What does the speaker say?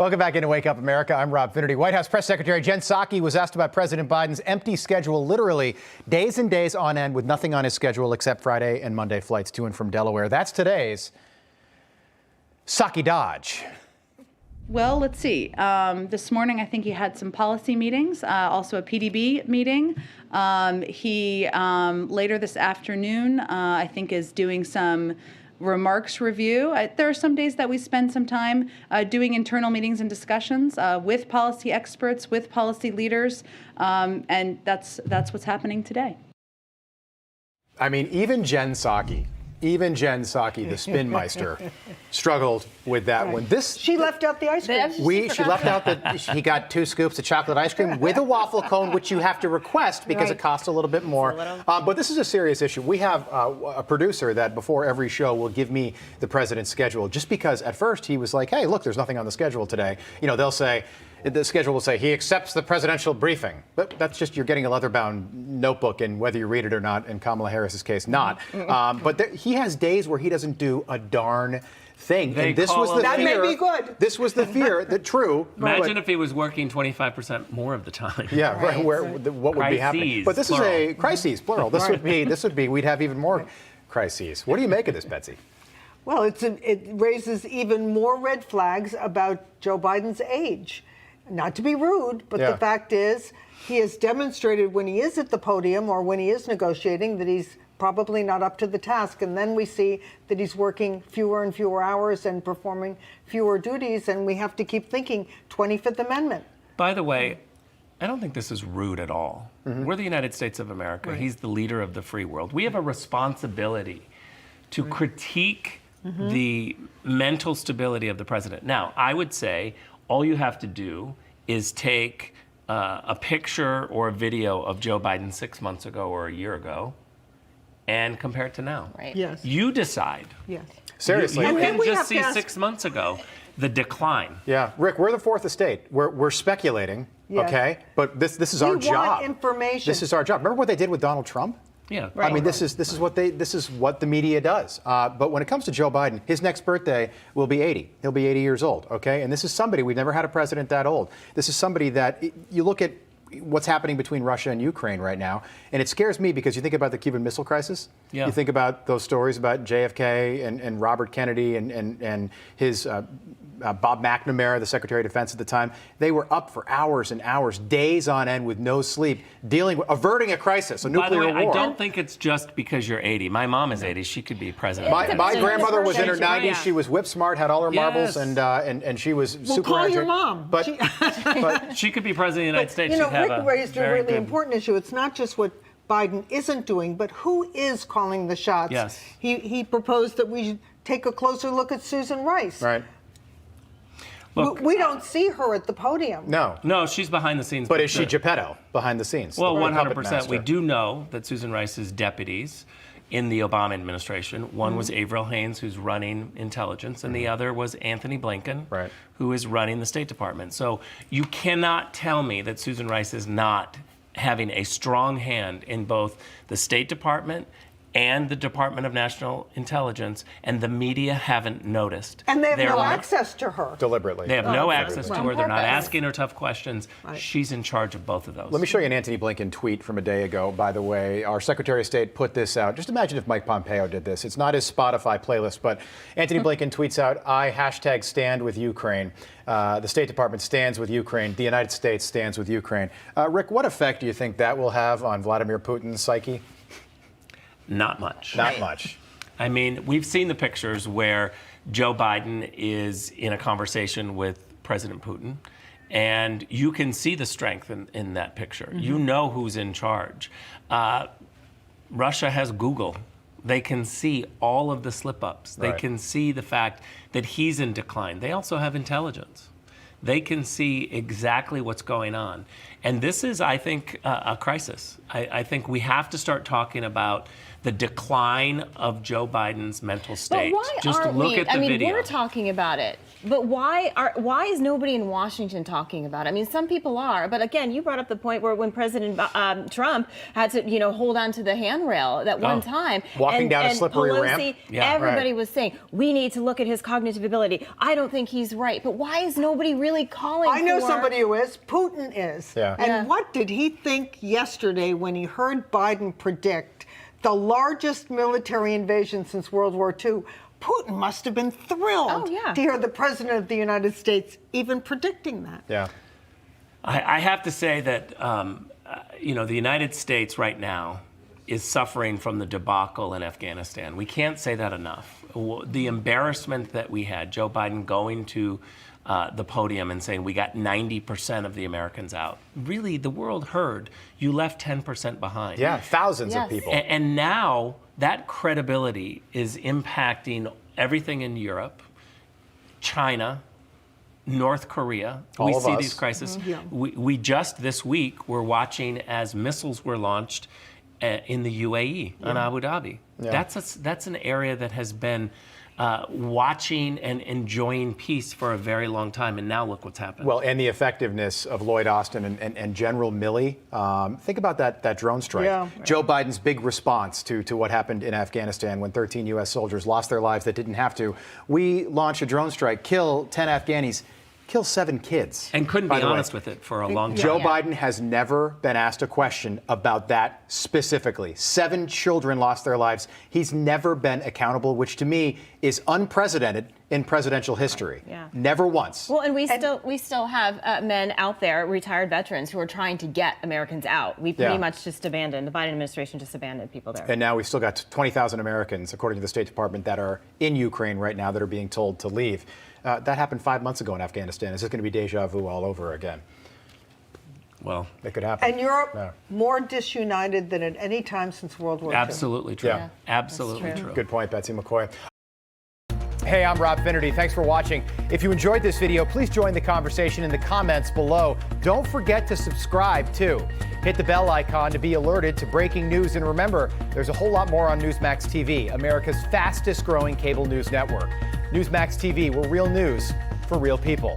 Welcome back into Wake Up America. I'm Rob Finnerty. White House Press Secretary Jen Psaki was asked about President Biden's empty schedule, literally days and days on end with nothing on his schedule except Friday and Monday flights to and from Delaware. That's today's Psaki Dodge. Well, let's see. This morning, I think he had some policy meetings, also a PDB meeting. He later this afternoon, I think, is doing some remarks review. There are some days that we spend some time doing internal meetings and discussions with policy experts, with policy leaders, and that's what's happening today. I mean, even Jen Psaki, the spinmeister, struggled with that one. She left out the ice cream. She left out that he got 2 scoops of chocolate ice cream with a waffle cone, which you have to request because it costs a little bit more. But this is a serious issue. We have a producer that before every show will give me the president's schedule, just because at first he was like, hey, look, there's nothing on the schedule today. You know, they'll say, the schedule will say he accepts the presidential briefing. But that's just you're getting a leather-bound notebook, and whether you read it or not, in Kamala Harris's case, not. But he has days where he doesn't do a darn thing. And this was the fear. That may be good. This was the fear that true. Imagine if he was working 25% more of the time. Yeah, right. What would be happening? But this plural. is a crises, plural. This would be. We'd have even more crises. What do you make of this, Betsy? Well, it raises even more red flags about Joe Biden's age. Not to be rude, but the fact is he has demonstrated when he is at the podium or when he is negotiating that he's probably not up to the task. And then we see that he's working fewer and fewer hours and performing fewer duties. And we have to keep thinking 25th Amendment. By the way, I don't think this is rude at all. We're the United States of America. He's the leader of the free world. We have a responsibility to critique the mental stability of the president. Now, I would say all you have to do is take a picture or a video of Joe Biden 6 months ago or a year ago and compare it to now. Right. Yes. You decide. Yes. Seriously. You And then can we just have to see ask- 6 months ago the decline. Yeah, Rick, we're the fourth estate. We're speculating, okay? But this is our job. We want information. This is our job. Remember what they did with Donald Trump? Yeah. I mean, this is what the media does. But when it comes to Joe Biden, his next birthday will be 80. He'll be 80 years old. Okay, and this is somebody we've never had a president that old. This is somebody that you look at what's happening between Russia and Ukraine right now, and it scares me because you think about the Cuban Missile Crisis. Yeah. You think about those stories about JFK and Robert Kennedy and his. Bob McNamara, the Secretary of Defense at the time, they were up for hours and hours, days on end with no sleep, averting a crisis, a nuclear By the way, war. I don't think it's just because you're 80. My mom is 80. She could be president. My grandmother was in her 90s. Yeah. She was whip smart, had all her marbles, Yes. and she was Well, super call your energetic. mom. But She could be president of the United States. You know, She'd have Rick a raised a very really good- important issue. It's not just what Biden isn't doing, but who is calling the shots. Yes. He proposed that we should take a closer look at Susan Rice. right, Look, We don't see her at the podium. no, she's behind the scenes. but is she Geppetto behind the scenes? Well, the puppet 100%. master? We do know that Susan Rice's deputies in the Obama administration, one was Avril Haines, who's running intelligence, and the other was Anthony Blinken, Right. who is running the State Department. So you cannot tell me that Susan Rice is not having a strong hand in both the State Department and the Department of National Intelligence, and the media haven't noticed. And they have They're no not- access to her. Deliberately. They have no access to On her. They're not purpose. asking her tough questions. She's in charge of both of those. Let me show you an Anthony Blinken tweet from a day ago, by the way. Our Secretary of State put this out. Just imagine if Mike Pompeo did this. It's not his Spotify playlist, but Anthony Blinken tweets out, I #stand with Ukraine. The State Department stands with Ukraine. The United States stands with Ukraine. Rick, what effect do you think that will have on Vladimir Putin's psyche? Not much. Not much. I mean, we've seen the pictures where Joe Biden is in a conversation with President Putin, and you can see the strength in that picture. You know who's in charge. Russia has Google. They can see all of the slip-ups. They Right. can see the fact that he's in decline. They also have intelligence. They can see exactly what's going on. And this is, I think, a crisis. I think we have to start talking about the decline of Joe Biden's mental But state. why Just aren't look we? at the I mean, video. we're talking about it, but why is nobody in Washington talking about it? I mean, some people are, but again, you brought up the point where when President Trump had to, hold on to the handrail that one time, Walking down a slippery Pelosi, ramp. Yeah, everybody right. was saying we need to look at his cognitive ability. I don't think he's right, but why is nobody really calling? I know for... somebody who is. Putin is. Yeah. And Yeah. what did he think yesterday when he heard Biden predict the largest military invasion since World War II? Putin must have been thrilled to hear the President of the United States even predicting that. Yeah. I have to say that, the United States right now is suffering from the debacle in Afghanistan. We can't say that enough. The embarrassment that we had, Joe Biden going to the podium and saying we got 90% of the Americans out. Really, the world heard you left 10% behind. Yeah, thousands of Yes. people. And now that credibility is impacting everything in Europe, China, North Korea. All we of see us. these crises. Yeah. We just this week were watching as missiles were launched in the UAE on Abu Dhabi. Yeah. That's an area that has been watching and enjoying peace for a very long time, and now look what's happened. Well, and the effectiveness of Lloyd Austin and General Milley. Think about that drone strike. Yeah. Joe Biden's big response to what happened in Afghanistan when 13 U.S. soldiers lost their lives that didn't have to. We launch a drone strike, kill 10 Afghanis, kill 7 kids. and couldn't by be the way. honest with it for a long time. Joe Biden has never been asked a question about that specifically. 7 children lost their lives. He's never been accountable, which to me is unprecedented in presidential history. Yeah. Never once. Well, and we still have men out there, retired veterans, who are trying to get Americans out. We pretty much just abandoned, the Biden administration just abandoned people there. And now we've still got 20,000 Americans, according to the State Department, that are in Ukraine right now that are being told to leave. That happened 5 months ago in Afghanistan. Is this going to be deja vu all over again? Well, It could happen. And Europe, Yeah. more disunited than at any time since World War II. absolutely true. Yeah. Absolutely That's true. Good point, Betsy McCoy. Hey, I'm Rob Finnerty. Thanks for watching. If you enjoyed this video, please join the conversation in the comments below. Don't forget to subscribe, too. Hit the bell icon to be alerted to breaking news. And remember, there's a whole lot more on Newsmax TV, America's fastest growing cable news network. Newsmax TV, we're real news for real people.